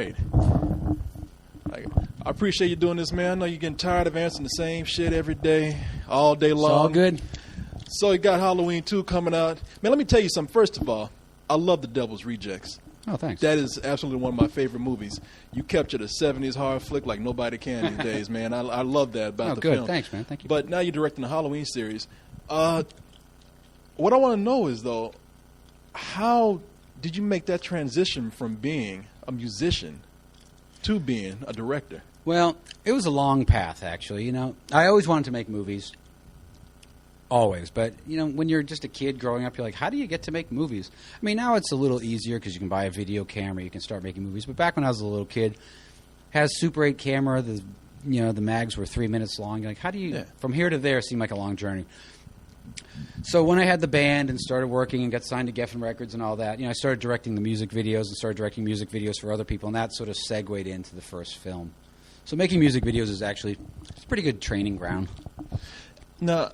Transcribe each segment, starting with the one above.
right. I appreciate you doing this, man. I know you're getting tired of answering the same shit every day, all day long. It's all good. So you got Halloween 2 coming out. Man, let me tell you something. First of all, I love The Devil's Rejects. Oh, thanks. That is absolutely one of my favorite movies. You captured a 70s horror flick like nobody can these days, man. I love that about the good. film. Thanks, man. Thank you. But now you're directing the Halloween series. What I want to know is, though, how did you make that transition from being a musician to being a director? Well, it was a long path, actually. You know, I always wanted to make movies. Always. But, you know, when you're just a kid growing up, you're like, how do you get to make movies? I mean, now it's a little easier because you can buy a video camera. You can start making movies. But back when I was a little kid, has Super 8 camera. The mags were 3 minutes long. You're like, how do you, from here to there, seem like a long journey. So when I had the band and started working and got signed to Geffen Records and all that, you know, I started directing the music videos and started directing music videos for other people, and that sort of segued into the first film. So making music videos is actually it's a pretty good training ground. Now,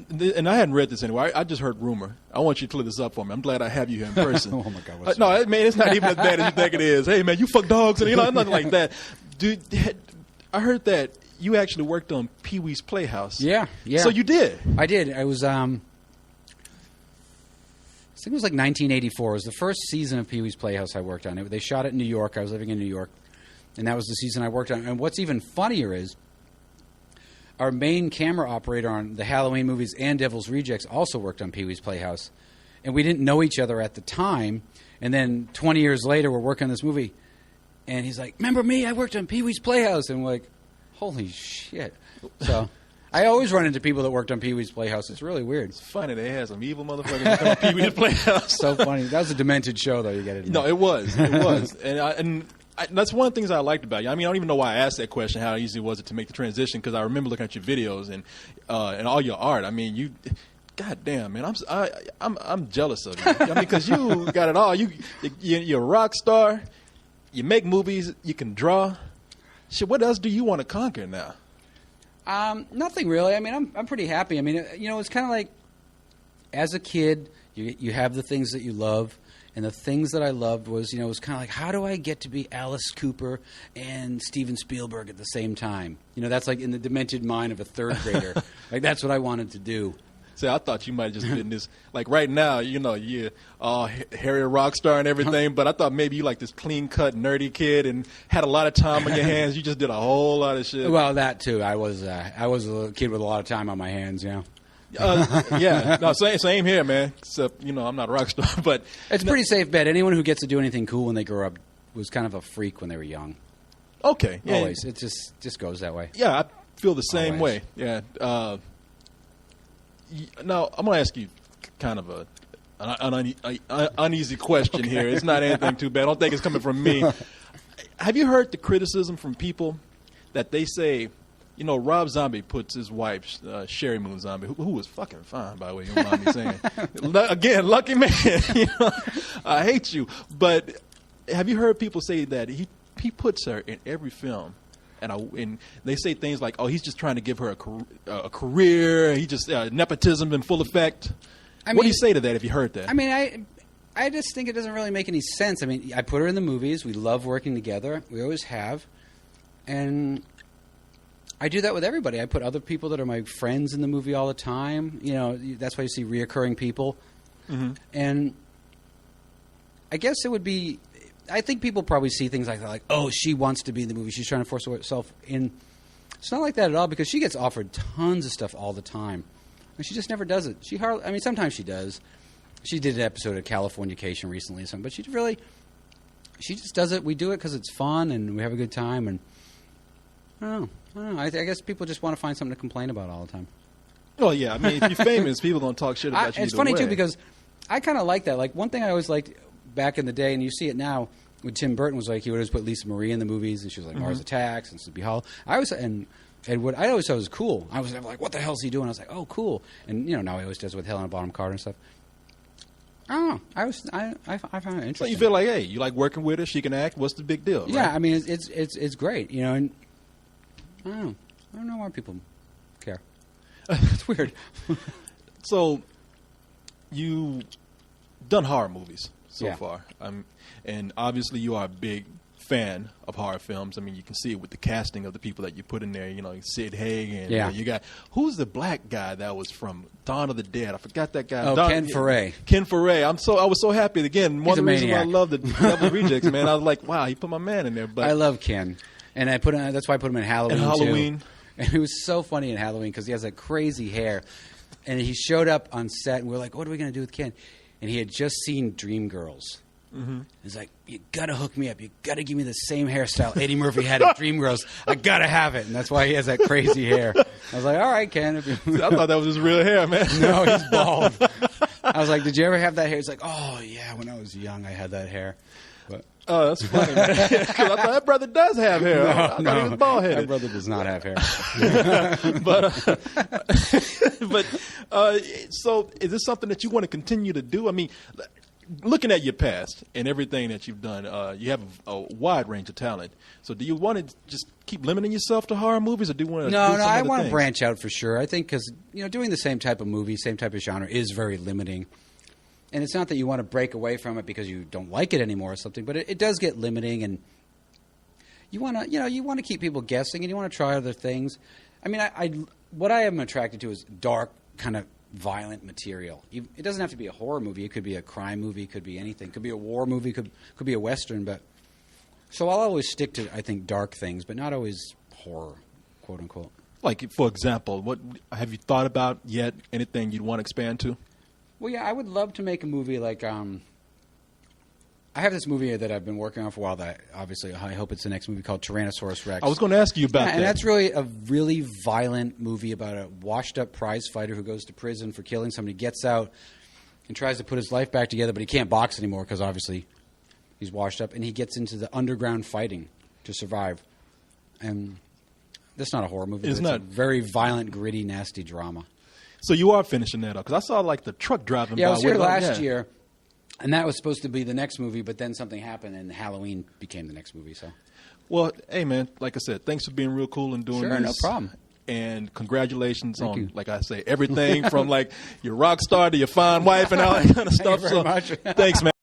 and I hadn't read this anyway. I just heard rumor. I want you to clear this up for me. I'm glad I have you here in person. Oh, my God. No, man, it's not even as bad as you think it is. Hey, man, you fuck dogs and nothing like that. Dude, I heard that you actually worked on Peewees Playhouse. Yeah. So you did? I did. I was, I think it was like 1984. It was the first season of Peewees Playhouse I worked on. They shot it in New York. I was living in New York. And that was the season I worked on. And what's even funnier is our main camera operator on the Halloween movies and Devil's Rejects also worked on Peewees Playhouse. And we didn't know each other at the time. And then 20 years later, we're working on this movie. And he's like, remember me? I worked on Peewees Playhouse. And we're like, holy shit. So I always run into people that worked on Peewees Playhouse. It's really weird. It's funny. They had some evil motherfuckers working on Peewees Playhouse. So funny. That was a demented show, though. You get it. No, it was. It was. And that's one of the things I liked about you. I mean, I don't even know why I asked that question, how easy was it to make the transition, because I remember looking at your videos and all your art. I mean, you, goddamn, man, I'm jealous of you. I mean, because you got it all. You're a rock star. You make movies. You can draw. Shit, what else do you want to conquer now? Nothing really. I mean, I'm pretty happy. I mean, you know, it's kind of like as a kid, you have the things that you love. And the things that I loved was, you know, it was kind of like, how do I get to be Alice Cooper and Steven Spielberg at the same time? You know, that's like in the demented mind of a third grader. Like, that's what I wanted to do. See, I thought you might have just been this, like right now, you know, you're Harry a rock star and everything, but I thought maybe you like this clean-cut, nerdy kid and had a lot of time on your hands. You just did a whole lot of shit. Well, that too. I was a kid with a lot of time on my hands, you know. Yeah, no, same here, man. Except, you know, I'm not a rock star, but it's a pretty safe bet. Anyone who gets to do anything cool when they grow up was kind of a freak when they were young. Okay, yeah, always. It just goes that way. Yeah, I feel the same Always. way. Yeah. Now I'm gonna ask you kind of an uneasy question here. It's not anything too bad. I don't think it's coming from me. Have you heard the criticism from people that they say, you know, Rob Zombie puts his wife, Sherry Moon Zombie, who was fucking fine, by the way, you don't mind me saying. Again, lucky man. You know, I hate you. But have you heard people say that he puts her in every film, and they say things like, oh, he's just trying to give her a career. He just, nepotism in full effect. What do you say to that if you heard that? I mean, I just think it doesn't really make any sense. I mean, I put her in the movies. We love working together. We always have. And I do that with everybody. I put other people that are my friends in the movie all the time. You know, that's why you see reoccurring people. Mm-hmm. And I guess it would be, I think people probably see things like that, like, oh, she wants to be in the movie. She's trying to force herself in. It's not like that at all, because she gets offered tons of stuff all the time. And she just never does it. I mean, sometimes she does. She did an episode of Californication recently or something, but she just does it. We do it because it's fun and we have a good time. And I don't know. I guess people just want to find something to complain about all the time. Well, yeah. I mean, if you're famous, people don't talk shit about you. It's funny, too, because I kind of like that. Like, one thing I always liked back in the day, and you see it now, when Tim Burton was like, he would always put Lisa Marie in the movies, and she was like Mars Attacks and Sleepy Hollow. And what I always thought was cool. I was like, what the hell is he doing? I was like, oh, cool. And, you know, now he always does it with Helena Bonham Carter and stuff. I don't know. I find it interesting. So you feel like, hey, you like working with her? She can act. What's the big deal? Right? Yeah, I mean, it's great, you know. And I don't know why people care. It's weird. So you done horror movies so Yeah. far, and obviously you are a big fan of horror films. I mean, you can see it with the casting of the people that you put in there. You know, Sid Haig, and you got who's the black guy that was from Dawn of the Dead? I forgot that guy. Ken Foray. Ken Foray. I was so happy again. One of the reasons why I love the Devil Rejects, man. I was like, wow, he put my man in there. But I love Ken, and that's why I put him in Halloween. Too. And it was so funny in Halloween because he has that crazy hair, and he showed up on set, and we were like, what are we going to do with Ken? And he had just seen Dreamgirls. Mm-hmm. He's like, you gotta hook me up. You gotta give me the same hairstyle Eddie Murphy had in Dreamgirls. I gotta have it, and that's why he has that crazy hair. I was like, all right, Ken. I thought that was his real hair, man. No, he's bald. I was like, did you ever have that hair? He's like, oh yeah, when I was young, I had that hair. But oh, that's funny, man. Because I thought that brother does have hair. I thought he was bald headed. My brother does not have hair. but so is this something that you want to continue to do? I mean, looking at your past and everything that you've done, you have a wide range of talent. So do you want to just keep limiting yourself to horror movies, or do you want to No, do some I other want to things? branch out for sure. I think because, doing the same type of movie, same type of genre is very limiting. And it's not that you want to break away from it because you don't like it anymore or something, but it does get limiting, and you want to, you want to keep people guessing, and you want to try other things. I mean, what I am attracted to is dark, kind of violent material. It doesn't have to be a horror movie. It could be a crime movie. It could be anything. It could be a war movie. Could be a Western. But so I'll always stick to, I think, dark things, but not always horror, quote unquote. Like, for example, what have you thought about yet? Anything you'd want to expand to? Well, yeah, I would love to make a movie like I have this movie that I've been working on for a while that obviously I hope it's the next movie, called Tyrannosaurus Rex. I was going to ask you about that. And that's really a really violent movie about a washed-up prize fighter who goes to prison for killing somebody, gets out, and tries to put his life back together, but he can't box anymore because obviously he's washed up, and he gets into the underground fighting to survive. And that's not a horror movie. It's a very violent, gritty, nasty drama. So you are finishing that up? Because I saw like the truck driving by. Yeah, I was here last year. And that was supposed to be the next movie, but then something happened, and Halloween became the next movie. So, well, hey, man, like I said, thanks for being real cool and doing this. Sure, no problem. And congratulations Thank on, you. like I say, everything from like your rock star to your fine wife and all that kind of stuff. Thank you very much. Thanks, man.